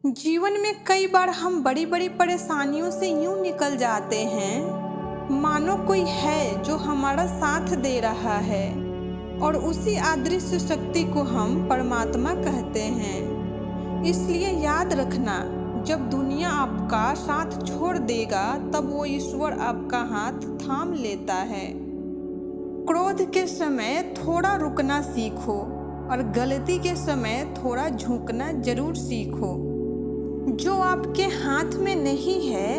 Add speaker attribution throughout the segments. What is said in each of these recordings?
Speaker 1: जीवन में कई बार हम बड़ी बड़ी परेशानियों से यूं निकल जाते हैं मानो कोई है जो हमारा साथ दे रहा है और उसी अदृश्य शक्ति को हम परमात्मा कहते हैं। इसलिए याद रखना, जब दुनिया आपका साथ छोड़ देगा तब वो ईश्वर आपका हाथ थाम लेता है। क्रोध के समय थोड़ा रुकना सीखो और गलती के समय थोड़ा झुकना जरूर सीखो। जो आपके हाथ में नहीं है,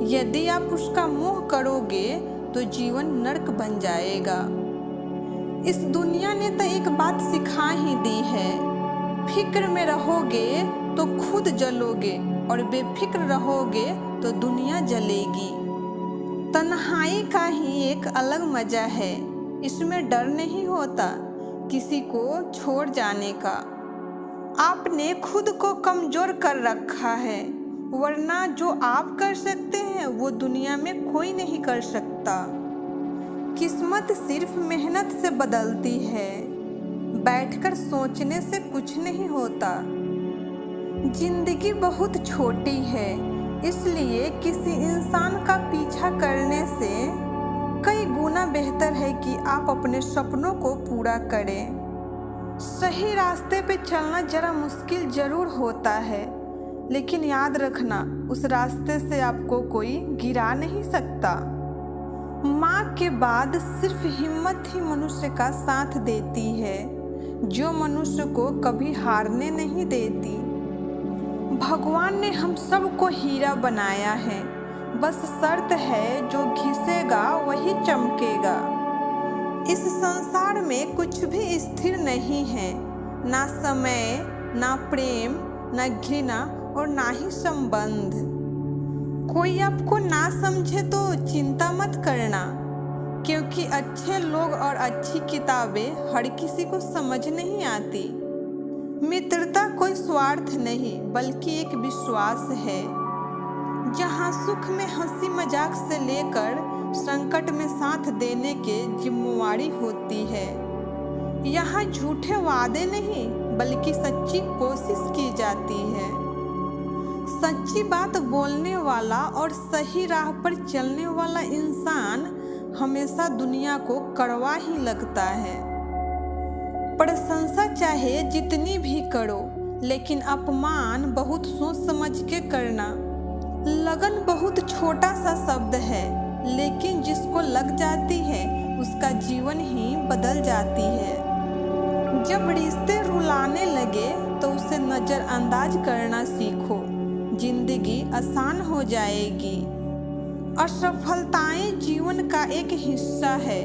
Speaker 1: यदि आप उसका मोह करोगे तो जीवन नरक बन जाएगा। इस दुनिया ने तो एक बात सिखा ही दी है, फिक्र में रहोगे तो खुद जलोगे और बेफिक्र रहोगे तो दुनिया जलेगी। तन्हाई का ही एक अलग मजा है, इसमें डर नहीं होता किसी को छोड़ जाने का। आपने खुद को कमजोर कर रखा है, वरना जो आप कर सकते हैं वो दुनिया में कोई नहीं कर सकता। किस्मत सिर्फ मेहनत से बदलती है, बैठकर सोचने से कुछ नहीं होता। जिंदगी बहुत छोटी है, इसलिए किसी इंसान का पीछा करने से कई गुना बेहतर है कि आप अपने सपनों को पूरा करें। सही रास्ते पे चलना जरा मुश्किल जरूर होता है, लेकिन याद रखना, उस रास्ते से आपको कोई गिरा नहीं सकता। माँ के बाद सिर्फ हिम्मत ही मनुष्य का साथ देती है, जो मनुष्य को कभी हारने नहीं देती। भगवान ने हम सबको हीरा बनाया है, बस शर्त है जो घिसेगा वही चमकेगा। इस संसार में कुछ भी स्थिर नहीं है, ना समय, ना प्रेम, ना घृणा और ना ही संबंध। कोई आपको ना समझे तो चिंता मत करना, क्योंकि अच्छे लोग और अच्छी किताबें हर किसी को समझ नहीं आती। मित्रता कोई स्वार्थ नहीं बल्कि एक विश्वास है, जहाँ सुख में हंसी मजाक से लेकर संकट में साथ देने के जिम्मेवारी होती है। यहाँ झूठे वादे नहीं बल्कि सच्ची कोशिश की जाती है। सच्ची बात बोलने वाला और सही राह पर चलने वाला इंसान हमेशा दुनिया को कड़वा ही लगता है। प्रशंसा चाहे जितनी भी करो, लेकिन अपमान बहुत सोच समझ के करना। लगन बहुत छोटा सा शब्द है, लेकिन जिसको लग जाती है उसका जीवन ही बदल जाती है। जब रिश्ते रुलाने लगे तो उसे नज़रअंदाज करना सीखो, जिंदगी आसान हो जाएगी। असफलताएं जीवन का एक हिस्सा है,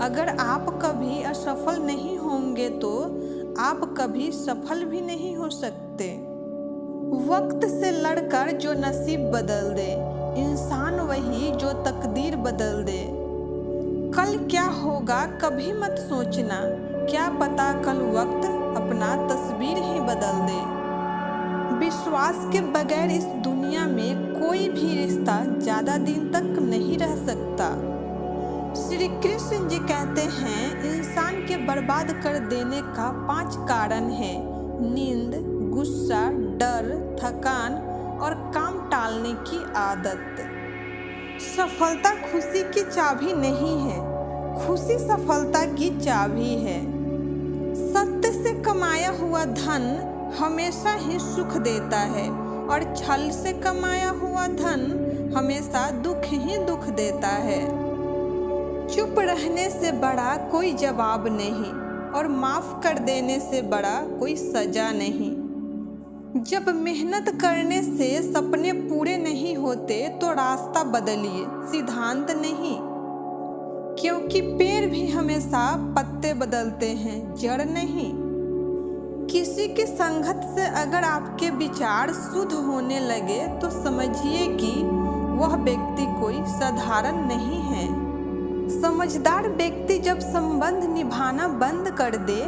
Speaker 1: अगर आप कभी असफल नहीं होंगे तो आप कभी सफल भी नहीं हो सकते। वक्त से लड़कर जो नसीब बदल दे, इंसान वही जो तकदीर बदल दे। कल क्या होगा कभी मत सोचना, क्या पता कल वक्त अपना तस्वीर ही बदल दे। विश्वास के बगैर इस दुनिया में कोई भी रिश्ता ज्यादा दिन तक नहीं रह सकता। श्री कृष्ण जी कहते हैं, इंसान के बर्बाद कर देने का 5 कारण है: नींद, गुस्सा, डर, थकान और काम टालने की आदत। सफलता खुशी की चाबी नहीं है, खुशी सफलता की चाबी है। सत्य से कमाया हुआ धन हमेशा ही सुख देता है और छल से कमाया हुआ धन हमेशा दुख ही दुख देता है। चुप रहने से बड़ा कोई जवाब नहीं और माफ कर देने से बड़ा कोई सजा नहीं। जब मेहनत करने से सपने पूरे नहीं होते तो रास्ता बदलिए, सिद्धांत नहीं, क्योंकि पेड़ भी हमेशा पत्ते बदलते हैं, जड़ नहीं। किसी की संगत से अगर आपके विचार शुद्ध होने लगे तो समझिए कि वह व्यक्ति कोई साधारण नहीं है। समझदार व्यक्ति जब संबंध निभाना बंद कर दे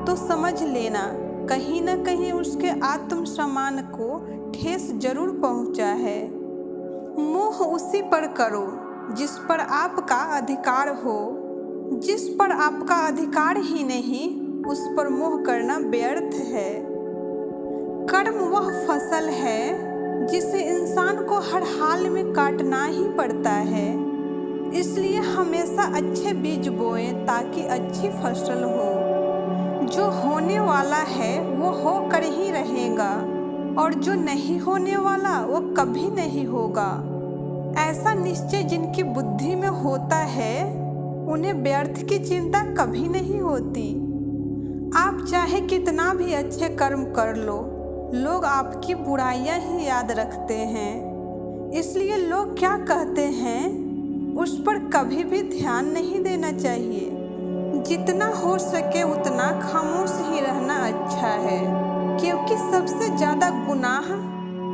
Speaker 1: तो समझ लेना कहीं न कहीं उसके आत्मसम्मान को ठेस जरूर पहुंचा है। मोह उसी पर करो जिस पर आपका अधिकार हो, जिस पर आपका अधिकार ही नहीं उस पर मोह करना व्यर्थ है। कर्म वह फसल है जिसे इंसान को हर हाल में काटना ही पड़ता है। इसलिए हमेशा अच्छे बीज बोएं ताकि अच्छी फसल हो। जो होने वाला है वो होकर ही रहेगा और जो नहीं होने वाला वो कभी नहीं होगा। ऐसा निश्चय जिनकी बुद्धि में होता है उन्हें व्यर्थ की चिंता कभी नहीं होती। आप चाहे कितना भी अच्छे कर्म कर लो, लोग आपकी बुराइयां ही याद रखते हैं। इसलिए लोग क्या कहते हैं उस पर कभी भी ध्यान नहीं देना चाहिए। जितना हो सके उतना खामोश ही रहना अच्छा है, क्योंकि सबसे ज्यादा गुनाह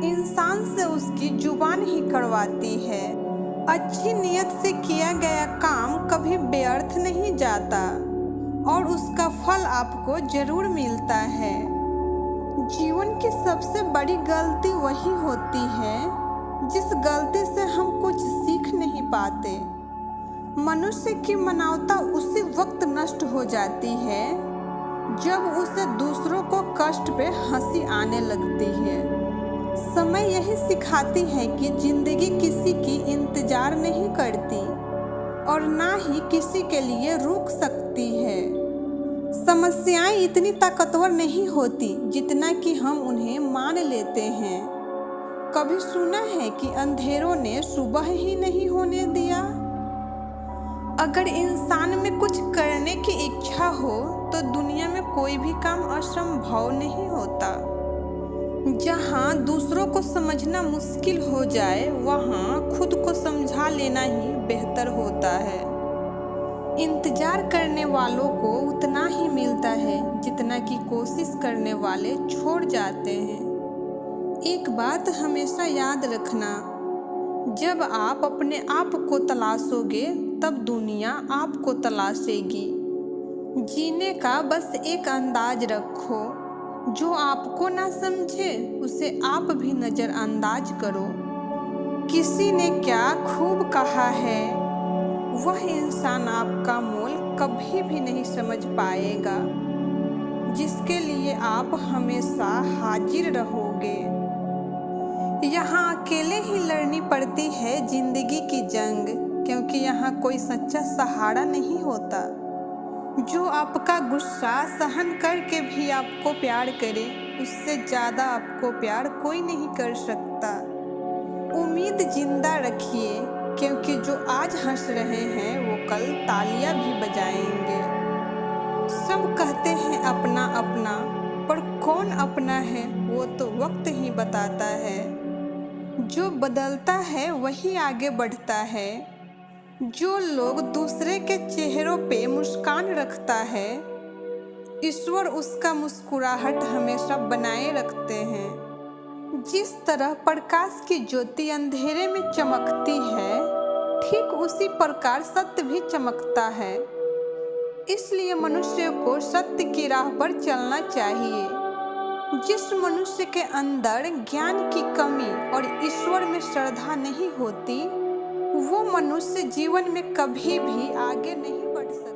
Speaker 1: इंसान से उसकी जुबान ही करवाती है। अच्छी नीयत से किया गया काम कभी व्यर्थ नहीं जाता और उसका फल आपको जरूर मिलता है। जीवन की सबसे बड़ी गलती वही होती है जिस गलती से हम कुछ सीख नहीं पाते। मनुष्य की मानवता उसी वक्त नष्ट हो जाती है जब उसे दूसरों को कष्ट पे हंसी आने लगती है। समय यही सिखाती है कि जिंदगी किसी की इंतजार नहीं करती और ना ही किसी के लिए रुक सकती है। समस्याएं इतनी ताकतवर नहीं होती जितना कि हम उन्हें मान लेते हैं। कभी सुना है कि अंधेरों ने सुबह ही नहीं होने दिया? अगर इंसान में कुछ करने की इच्छा हो तो दुनिया में कोई भी काम असंभव नहीं होता। जहाँ दूसरों को समझना मुश्किल हो जाए वहाँ खुद को समझा लेना ही बेहतर होता है। इंतजार करने वालों को उतना ही मिलता है जितना कि कोशिश करने वाले छोड़ जाते हैं। एक बात हमेशा याद रखना, जब आप अपने आप को तलाशोगे तब दुनिया आपको तलाशेगी। जीने का बस एक अंदाज रखो, जो आपको ना समझे उसे आप भी नज़रअंदाज करो। किसी ने क्या खूब कहा है, वह इंसान आपका मोल कभी भी नहीं समझ पाएगा जिसके लिए आप हमेशा हाजिर रहोगे। यहाँ अकेले ही लड़नी पड़ती है जिंदगी की जंग, क्योंकि यहाँ कोई सच्चा सहारा नहीं होता। जो आपका गुस्सा सहन करके भी आपको प्यार करे, उससे ज़्यादा आपको प्यार कोई नहीं कर सकता। उम्मीद जिंदा रखिए, क्योंकि जो आज हंस रहे हैं वो कल तालियां भी बजाएंगे। सब कहते हैं अपना अपना, पर कौन अपना है वो तो वक्त ही बताता है। जो बदलता है वही आगे बढ़ता है। जो लोग दूसरे के चेहरों पे मुस्कान रखता है, ईश्वर उसका मुस्कुराहट हमेशा बनाए रखते हैं। जिस तरह प्रकाश की ज्योति अंधेरे में चमकती है, ठीक उसी प्रकार सत्य भी चमकता है। इसलिए मनुष्य को सत्य की राह पर चलना चाहिए। जिस मनुष्य के अंदर ज्ञान की कमी और ईश्वर में श्रद्धा नहीं होती, वो मनुष्य जीवन में कभी भी आगे नहीं बढ़ सकता।